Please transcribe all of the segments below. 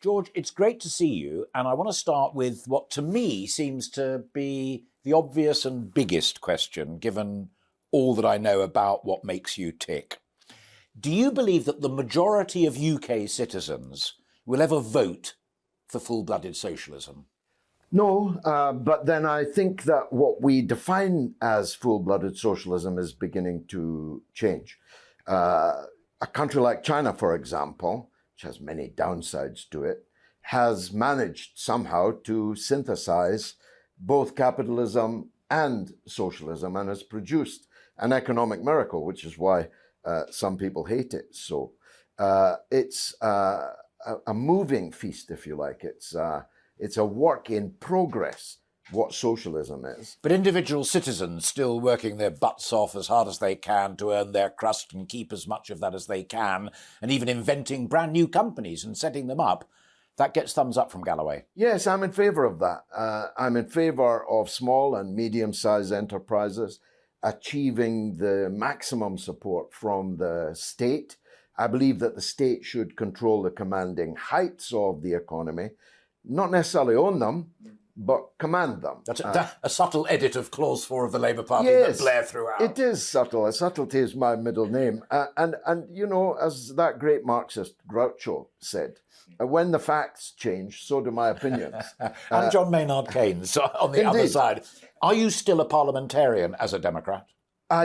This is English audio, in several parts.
George, it's great to see you, and I want to start with what to me seems to be the obvious and biggest question, given all that I know about what makes you tick. Do you believe that the majority of UK citizens will ever vote for full-blooded socialism? No, but then I think that what we define as full-blooded socialism is beginning to change. A country like China, for example, which has many downsides to it, has managed somehow to synthesize both capitalism and socialism and has produced an economic miracle, which is why some people hate it. So it's a moving feast, if you like. It's a work in progress, what socialism is. But individual citizens still working their butts off as hard as they can to earn their crust and keep as much of that as they can, and even inventing brand new companies and setting them up, that gets thumbs up from Galloway. Yes, I'm in favour of that. I'm in favour of small and medium-sized enterprises achieving the maximum support from the state. I believe that the state should control the commanding heights of the economy, not necessarily own them, but command them. That's a subtle edit of Clause 4 of the Labour Party yes, that Blair threw out. It is subtle. Subtlety is my middle name. And you know, as that great Marxist Groucho said, when the facts change, so do my opinions. And John Maynard Keynes on the other side. Are you still a parliamentarian as a Democrat?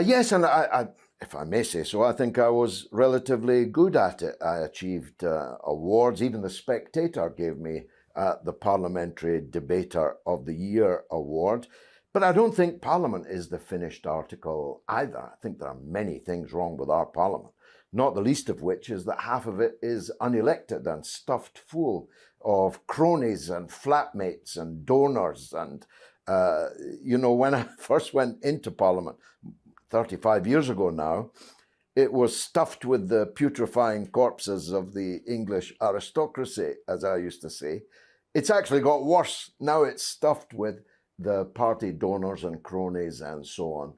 Yes, and I, if I may say so, I think I was relatively good at it. I achieved awards. Even The Spectator gave me the Parliamentary Debater of the Year award. But I don't think Parliament is the finished article either. I think there are many things wrong with our Parliament, not the least of which is that half of it is unelected and stuffed full of cronies and flatmates and donors. And, you know, when I first went into Parliament 35 years ago now, it was stuffed with the putrefying corpses of the English aristocracy, as I used to say. It's actually got worse. Now it's stuffed with the party donors and cronies and so on.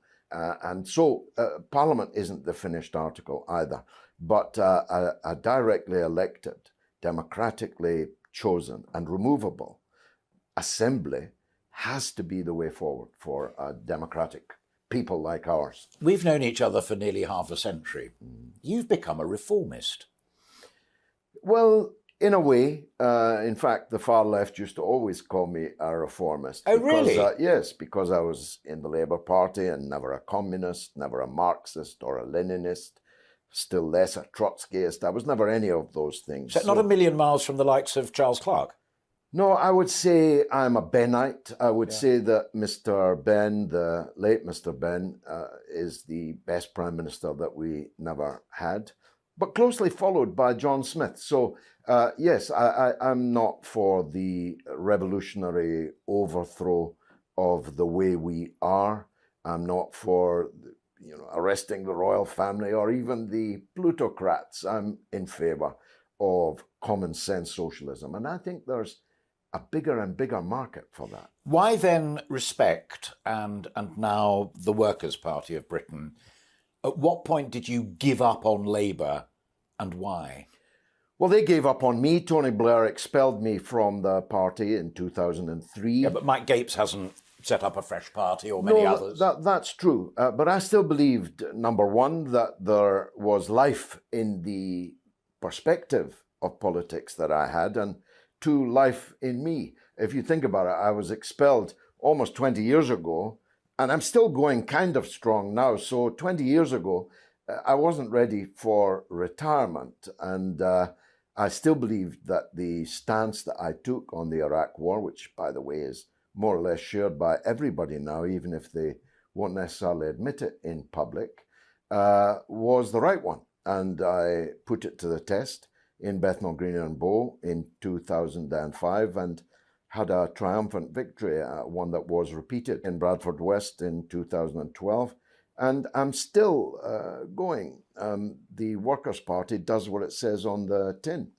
And so Parliament isn't the finished article either. But a directly elected, democratically chosen and removable assembly has to be the way forward for a democratic people like ours. We've known each other for nearly half a century. You've become a reformist. Well, in a way. In fact, the far left used to always call me a reformist. Oh, really? Yes, because I was in the Labour Party and never a communist, never a Marxist or a Leninist, still less a Trotskyist. I was never any of those things. So not a million miles from the likes of Charles Clarke? No, I would say I'm a Benite. I would say that Mr. Ben, the late Mr. Ben, is the best Prime Minister that we never had, but closely followed by John Smith. So, yes, I'm not for the revolutionary overthrow of the way we are. I'm not for, arresting the royal family or even the plutocrats. I'm in favour of common sense socialism. And I think there's a bigger and bigger market for that. Why then Respect and now the Workers' Party of Britain? At what point did you give up on Labour and why? Well, they gave up on me. Tony Blair expelled me from the party in 2003. Yeah, but Mike Gapes hasn't set up a fresh party or many others. That's true. But I still believed, number one, that there was life in the perspective of politics that I had, and two, life in me. If you think about it, I was expelled almost 20 years ago, and I'm still going kind of strong now. So 20 years ago, I wasn't ready for retirement. And I still believed that the stance that I took on the Iraq War, which, by the way, is more or less shared by everybody now, even if they won't necessarily admit it in public, was the right one. And I put it to the test in Bethnal Green and Bow in 2005 and had a triumphant victory, one that was repeated in Bradford West in 2012. And I'm still going. The Workers' Party does what it says on the tin.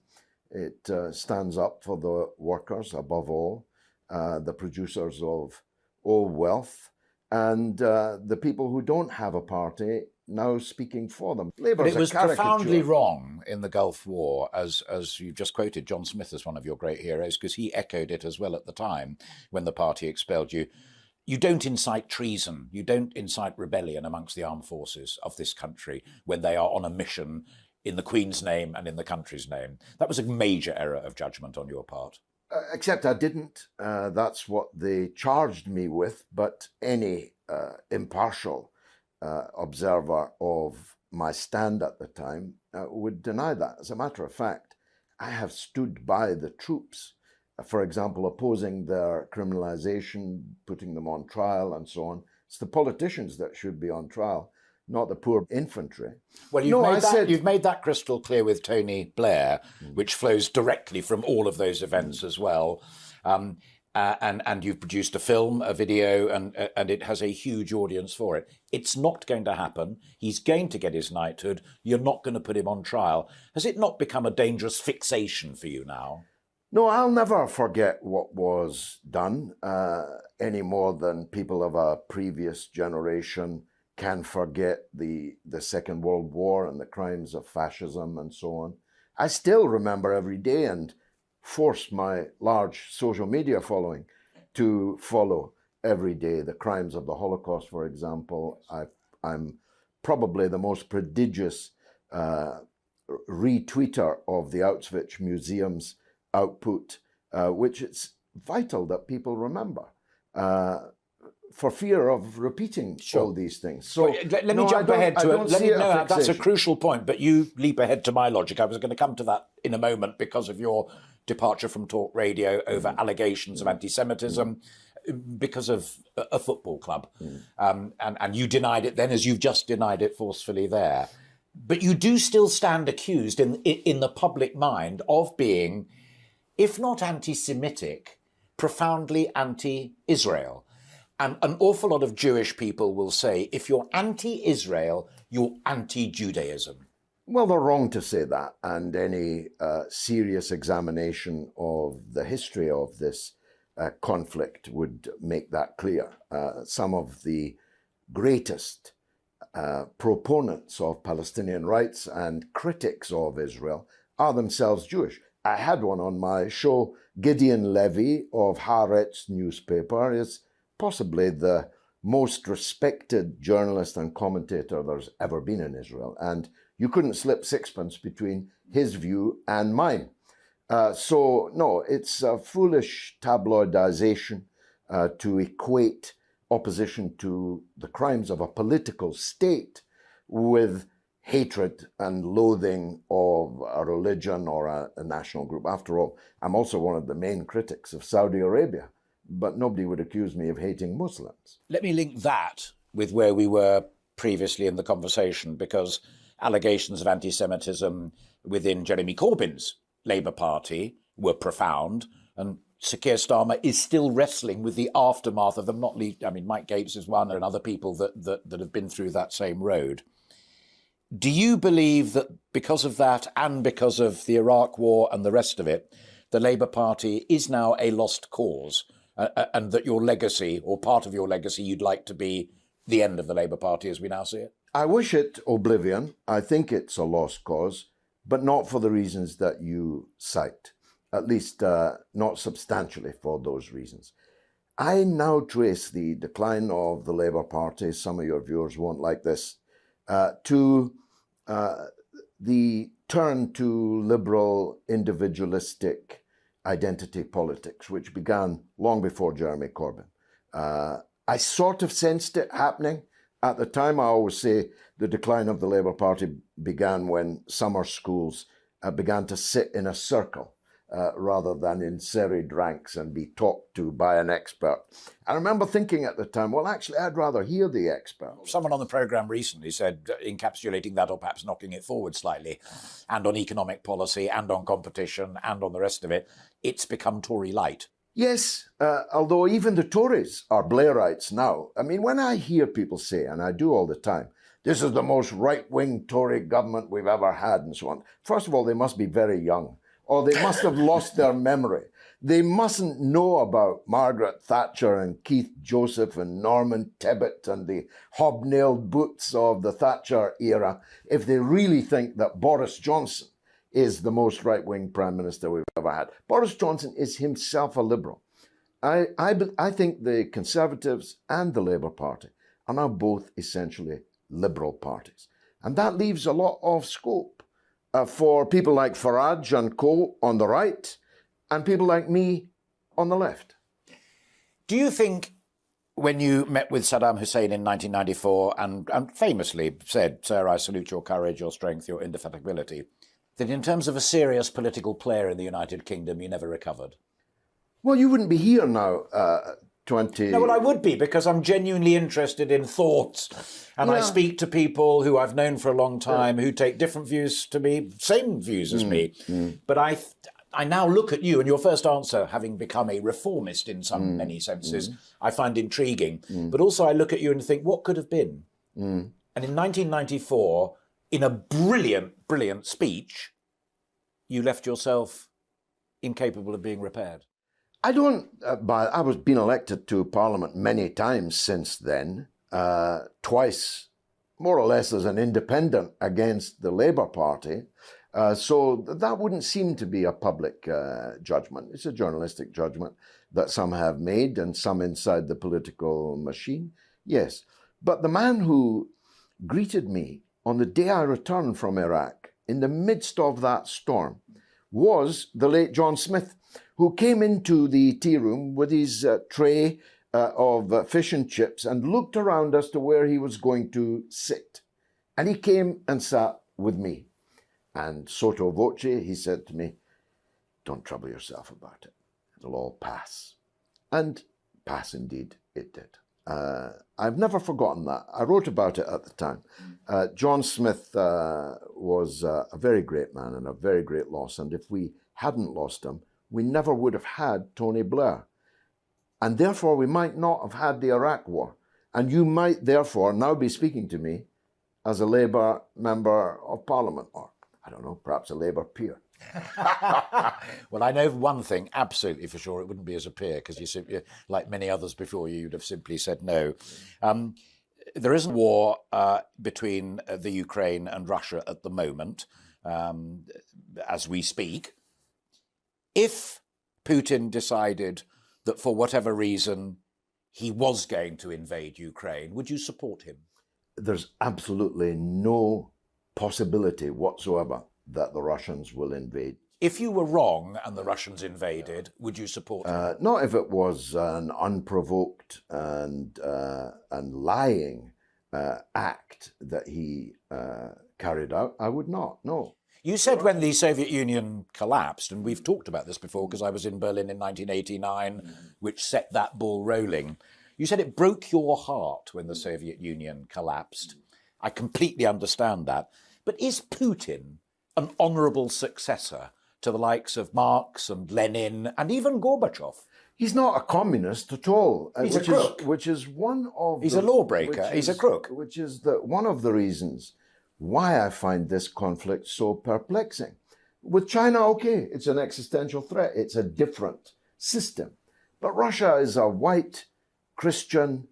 It stands up for the workers above all, the producers of all wealth, and the people who don't have a party now speaking for them. But Labour's it was a caricature. profoundly wrong in the Gulf War, as you just quoted John Smith as one of your great heroes, because he echoed it as well at the time when the party expelled you. You don't incite treason, you don't incite rebellion amongst the armed forces of this country when they are on a mission in the Queen's name and in the country's name. That was a major error of judgment on your part. Except I didn't. That's what they charged me with. But any impartial observer of my stand at the time would deny that. As a matter of fact, I have stood by the troops, for example, opposing their criminalization, putting them on trial and so on. It's the politicians that should be on trial, not the poor infantry. Well, you've made that crystal clear with Tony Blair, which flows directly from all of those events as well. And you've produced a film, a video, and it has a huge audience for it. It's not going to happen. He's going to get his knighthood. You're not going to put him on trial. Has it not become a dangerous fixation for you now? No, I'll never forget what was done, any more than people of a previous generation can forget the Second World War and the crimes of fascism and so on. I still remember every day and force my large social media following to follow every day the crimes of the Holocaust, for example. I'm probably the most prodigious retweeter of the Auschwitz Museum's output, which it's vital that people remember. For fear of repeating all these things. So let me jump ahead to it. That's a crucial point, but you leap ahead to my logic. I was going to come to that in a moment because of your departure from talk radio over allegations of anti-Semitism because of a football club. And you denied it then, as you've just denied it forcefully there. But you do still stand accused in the public mind of being, if not anti-Semitic, profoundly anti-Israel. And an awful lot of Jewish people will say, if you're anti-Israel, you're anti-Judaism. Well, they're wrong to say that. And any serious examination of the history of this conflict would make that clear. Some of the greatest proponents of Palestinian rights and critics of Israel are themselves Jewish. I had one on my show. Gideon Levy of Haaretz newspaper is possibly the most respected journalist and commentator there's ever been in Israel. And you couldn't slip sixpence between his view and mine. So, no, it's a foolish tabloidization to equate opposition to the crimes of a political state with hatred and loathing of a religion or a national group. After all, I'm also one of the main critics of Saudi Arabia, but nobody would accuse me of hating Muslims. Let me link that with where we were previously in the conversation, because allegations of anti-Semitism within Jeremy Corbyn's Labour Party were profound, and Sir Keir Starmer is still wrestling with the aftermath of them, not least, I mean, Mike Gates is one, and other people that have been through that same road. Do you believe that because of that and because of the Iraq War and the rest of it, the Labour Party is now a lost cause? And that your legacy, or part of your legacy, you'd like to be the end of the Labour Party as we now see it? I wish it oblivion. I think it's a lost cause, but not for the reasons that you cite, at least not substantially for those reasons. I now trace the decline of the Labour Party, some of your viewers won't like this, to the turn to liberal, individualistic identity politics, which began long before Jeremy Corbyn. I sort of sensed it happening. At the time, I always say the decline of the Labour Party began when summer schools began to sit in a circle rather than in serried ranks and be talked to by an expert. I remember thinking at the time, well, actually, I'd rather hear the expert. Someone on the programme recently said, encapsulating that or perhaps knocking it forward slightly, and on economic policy and on competition and on the rest of it, it's become Tory light. Yes, although even the Tories are Blairites now. I mean, when I hear people say, and I do all the time, this is the most right-wing Tory government we've ever had and so on. First of all, they must be very young, or they must have lost their memory. They mustn't know about Margaret Thatcher and Keith Joseph and Norman Tebbit and the hobnailed boots of the Thatcher era if they really think that Boris Johnson is the most right-wing prime minister we've ever had. Boris Johnson is himself a liberal. I think the Conservatives and the Labour Party are now both essentially liberal parties. And that leaves a lot of scope for people like Farage and co on the right and people like me on the left. Do you think when you met with Saddam Hussein in 1994 and famously said, "Sir, I salute your courage, your strength, your indefatigability," that in terms of a serious political player in the United Kingdom, you never recovered? Well, you wouldn't be here now, 20... No, well, I would be, because I'm genuinely interested in thoughts. And I speak to people who I've known for a long time who take different views to me, same views as me. But I now look at you, and your first answer, having become a reformist in many senses, I find intriguing. But also I look at you and think, what could have been? And in 1994, in a brilliant, brilliant speech, you left yourself incapable of being repaired. I was being elected to Parliament many times since then, twice, more or less as an independent against the Labour Party. So that wouldn't seem to be a public judgment. It's a journalistic judgment that some have made and some inside the political machine. Yes. But the man who greeted me on the day I returned from Iraq, in the midst of that storm, was the late John Smith, who came into the tea room with his tray of fish and chips and looked around as to where he was going to sit. And he came and sat with me. And sotto voce, he said to me, "Don't trouble yourself about it. It'll all pass." And pass indeed it did. I've never forgotten that. I wrote about it at the time. John Smith was a very great man and a very great loss. And if we hadn't lost him, we never would have had Tony Blair. And therefore, we might not have had the Iraq War. And you might therefore now be speaking to me as a Labour member of Parliament, or, I don't know, perhaps a Labour peer. Well, I know one thing absolutely for sure: it wouldn't be as a peer, because you simply, like many others before you, you'd have simply said no. There isn't a war between the Ukraine and Russia at the moment, as we speak. If Putin decided that for whatever reason he was going to invade Ukraine, would you support him? There's absolutely no possibility whatsoever that the Russians will invade. If you were wrong and the Russians invaded, would you support him? Not if it was an unprovoked and lying act that he carried out. I would not, no. You said when the Soviet Union collapsed, and we've talked about this before because I was in Berlin in 1989, which set that ball rolling. You said it broke your heart when the Soviet Union collapsed. I completely understand that. But is Putin an honourable successor to the likes of Marx and Lenin and even Gorbachev? He's not a communist at all. He's a crook. Which is one of He's a lawbreaker. He's a crook. Which is one of the reasons why I find this conflict so perplexing. With China, okay, it's an existential threat. It's a different system. But Russia is a white, Christian,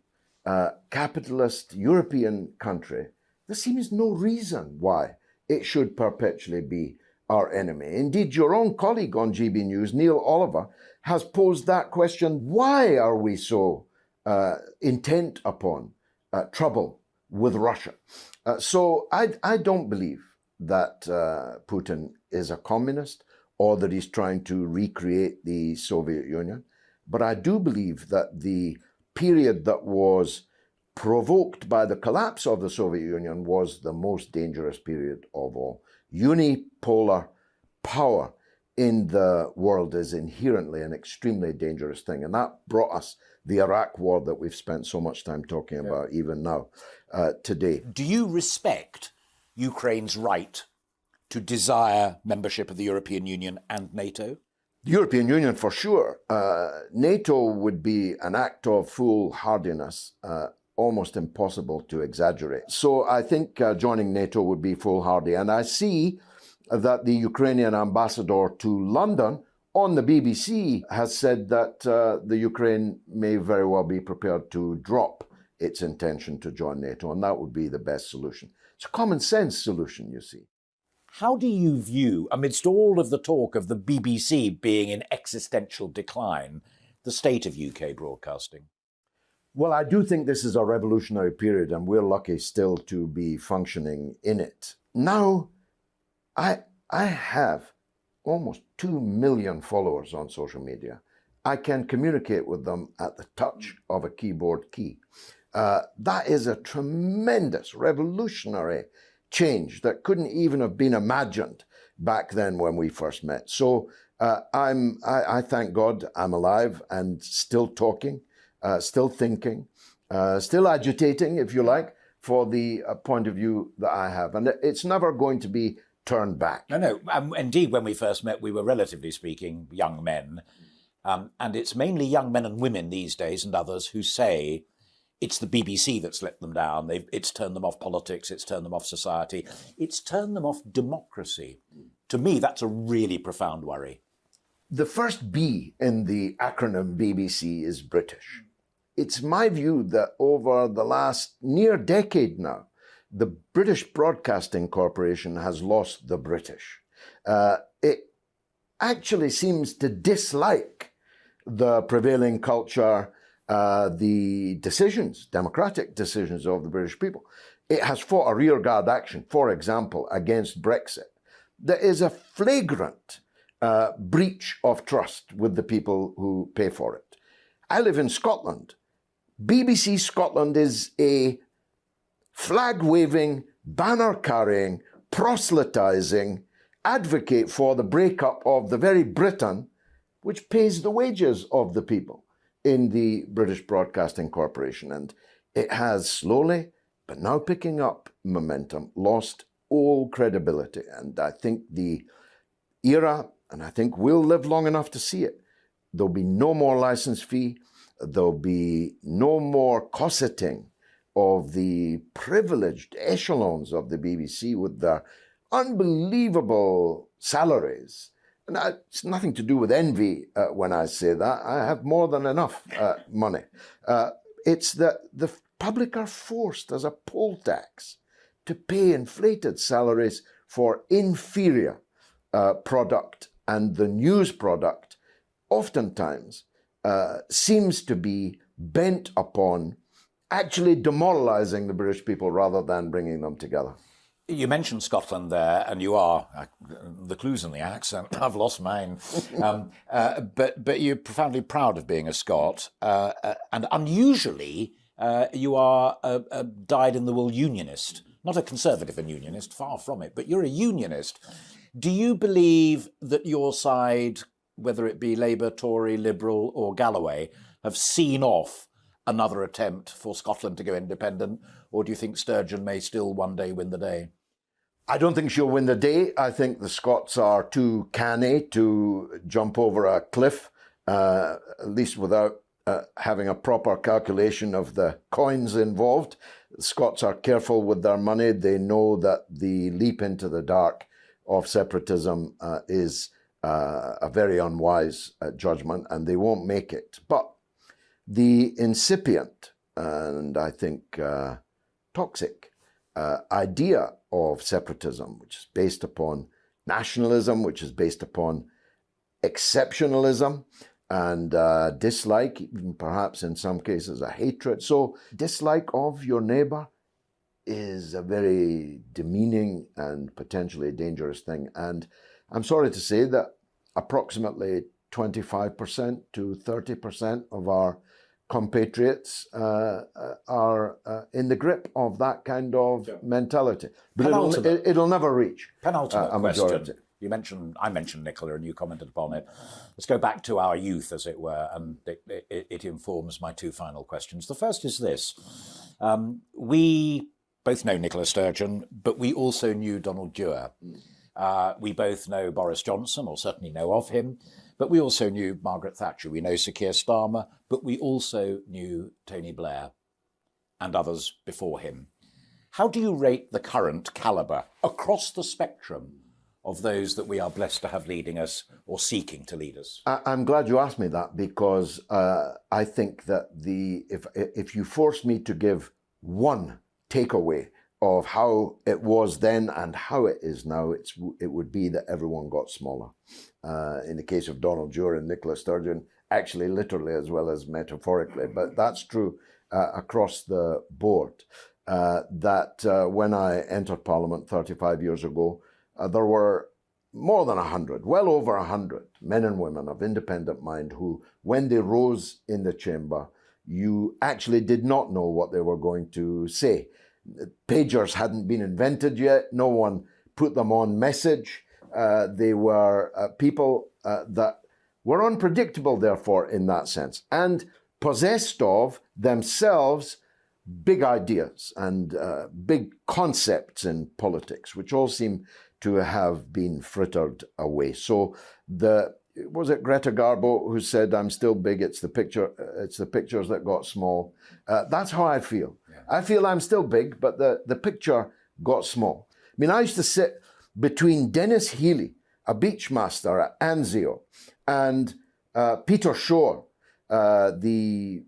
capitalist, European country. There seems no reason why it should perpetually be our enemy. Indeed, your own colleague on GB News, Neil Oliver, has posed that question: why are we so intent upon trouble with Russia? So I don't believe that Putin is a communist or that he's trying to recreate the Soviet Union. But I do believe that the period that was provoked by the collapse of the Soviet Union was the most dangerous period of all. Unipolar power in the world is inherently an extremely dangerous thing. And that brought us the Iraq War that we've spent so much time talking about even now, today. Do you respect Ukraine's right to desire membership of the European Union and NATO? The European Union, for sure. NATO would be an act of foolhardiness, almost impossible to exaggerate. So I think joining NATO would be foolhardy. And I see that the Ukrainian ambassador to London on the BBC has said that the Ukraine may very well be prepared to drop its intention to join NATO, and that would be the best solution. It's a common sense solution, you see. How do you view, amidst all of the talk of the BBC being in existential decline, the state of UK broadcasting? Well, I do think this is a revolutionary period, and we're lucky still to be functioning in it. Now, I have almost 2 million followers on social media. I can communicate with them at the touch of a keyboard key. That is a tremendous, revolutionary change that couldn't even have been imagined back then when we first met. So I thank God I'm alive and still talking, still thinking, still agitating, if you like, for the point of view that I have. And it's never going to be turned back. No. Indeed, when we first met, we were, relatively speaking, young men. And it's mainly young men and women these days and others who say it's the BBC that's let them down. It's turned them off politics. It's turned them off society. It's turned them off democracy. To me, that's a really profound worry. The first B in the acronym BBC is British. It's my view that over the last near decade now, the British Broadcasting Corporation has lost the British. It actually seems to dislike the prevailing culture, the decisions, democratic decisions of the British people. It has fought a rearguard action, for example, against Brexit. There is a flagrant breach of trust with the people who pay for it. I live in Scotland. BBC Scotland is a flag-waving, banner-carrying, proselytizing advocate for the breakup of the very Britain which pays the wages of the people in the British Broadcasting Corporation. And it has slowly, but now picking up momentum, lost all credibility. And I think the era, and I think we'll live long enough to see it, there'll be no more license fee, there'll be no more cosseting of the privileged echelons of the BBC with their unbelievable salaries. And it's nothing to do with envy when I say that. I have more than enough money. It's that the public are forced as a poll tax to pay inflated salaries for inferior product, and the news product oftentimes seems to be bent upon actually demoralizing the British people rather than bringing them together. You mentioned Scotland there, and you are, the clues in the accent, I've lost mine, but you're profoundly proud of being a Scot, and unusually you are a dyed-in-the-wool unionist, not a conservative and unionist, far from it, but you're a unionist. Do you believe that your side, whether it be Labour, Tory, Liberal or Galloway, have seen off another attempt for Scotland to go independent, or do you think Sturgeon may still one day win the day? I don't think she'll win the day. I think the Scots are too canny to jump over a cliff, at least without having a proper calculation of the coins involved. The Scots are careful with their money. They know that the leap into the dark of separatism is a very unwise judgment, and they won't make it. But the incipient and I think toxic idea of separatism, which is based upon nationalism, which is based upon exceptionalism and dislike, even perhaps in some cases a hatred. So dislike of your neighbour is a very demeaning and potentially dangerous thing. And I'm sorry to say that approximately 25% to 30% of our compatriots are in the grip of that kind of mentality. But it'll never reach penultimate a majority. Question. I mentioned Nicola, and you commented upon it. Let's go back to our youth, as it were, and it informs my two final questions. The first is this. We both know Nicola Sturgeon, but we also knew Donald Dewar. We both know Boris Johnson, or certainly know of him, but we also knew Margaret Thatcher. We know Sir Keir Starmer, but we also knew Tony Blair and others before him. How do you rate the current calibre across the spectrum of those that we are blessed to have leading us or seeking to lead us? I'm glad you asked me that, because I think that if you force me to give one takeaway of how it was then and how it is now, it would be that everyone got smaller. In the case of Donald Dewar and Nicola Sturgeon, actually literally as well as metaphorically, but that's true across the board. When I entered Parliament 35 years ago, there were more than 100, well over 100 men and women of independent mind who, when they rose in the chamber, you actually did not know what they were going to say. Pagers hadn't been invented yet. No one put them on message. They were people that were unpredictable, therefore, in that sense, and possessed of themselves big ideas and big concepts in politics, which all seem to have been frittered away. So was it Greta Garbo who said, "I'm still big, it's the pictures that got small"? That's how I feel. Yeah. I feel I'm still big, but the picture got small. I mean, I used to sit between Dennis Healy, a beachmaster at Anzio, and Peter Shore, the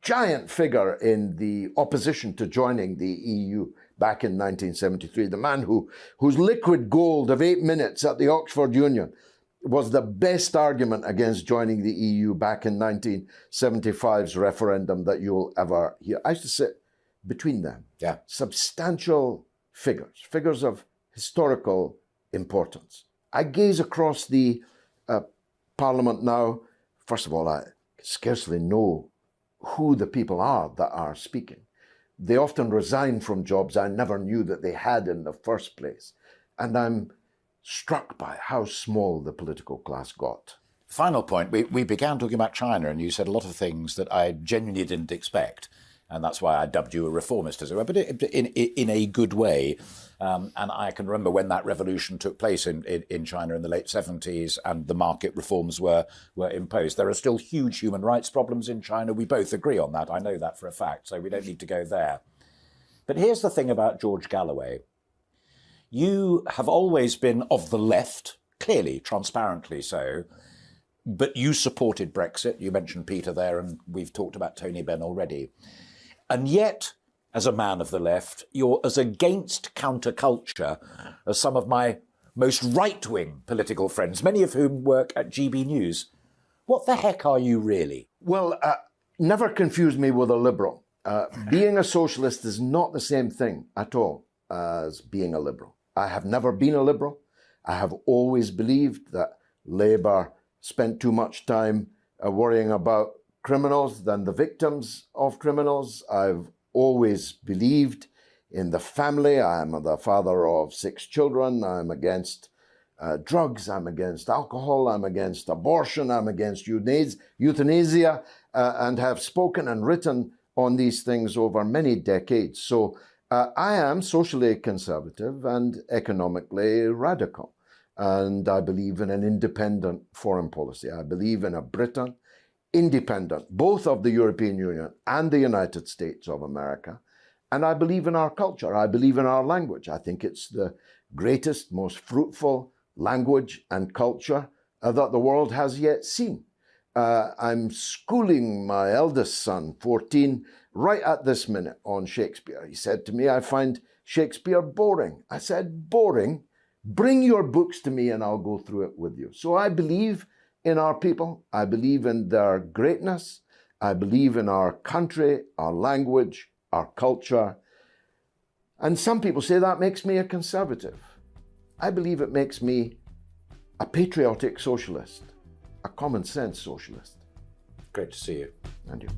giant figure in the opposition to joining the EU back in 1973, the man whose liquid gold of 8 minutes at the Oxford Union was the best argument against joining the EU back in 1975's referendum that you'll ever hear. I used to sit between them. Yeah. Substantial figures of historical importance. I gaze across the Parliament now. First of all, I scarcely know who the people are that are speaking. They often resign from jobs I never knew that they had in the first place. And I'm struck by how small the political class got. Final point, we began talking about China, and you said a lot of things that I genuinely didn't expect. And that's why I dubbed you a reformist, as it were, but in a good way. And I can remember when that revolution took place in China in the late 70s and the market reforms were imposed. There are still huge human rights problems in China. We both agree on that. I know that for a fact, so we don't need to go there. But here's the thing about George Galloway. You have always been of the left, clearly, transparently so, but you supported Brexit. You mentioned Peter there, and we've talked about Tony Benn already. And yet, as a man of the left, you're as against counterculture as some of my most right-wing political friends, many of whom work at GB News. What the heck are you really? Well, never confuse me with a liberal. Being a socialist is not the same thing at all as being a liberal. I have never been a liberal. I have always believed that Labour spent too much time worrying about criminals than the victims of criminals. I've always believed in the family. I am the father of 6 children. I'm against drugs. I'm against alcohol. I'm against abortion. I'm against euthanasia, and have spoken and written on these things over many decades. So I am socially conservative and economically radical. And I believe in an independent foreign policy. I believe in a Britain independent, both of the European Union and the United States of America. And I believe in our culture. I believe in our language. I think it's the greatest, most fruitful language and culture that the world has yet seen. I'm schooling my eldest son, 14, right at this minute on Shakespeare. He said to me, "I find Shakespeare boring." I said, "Boring? Bring your books to me and I'll go through it with you." So I believe in our people. I believe in their greatness. I believe in our country, our language, our culture. And some people say that makes me a conservative. I believe it makes me a patriotic socialist, a common sense socialist. Great to see you. And you.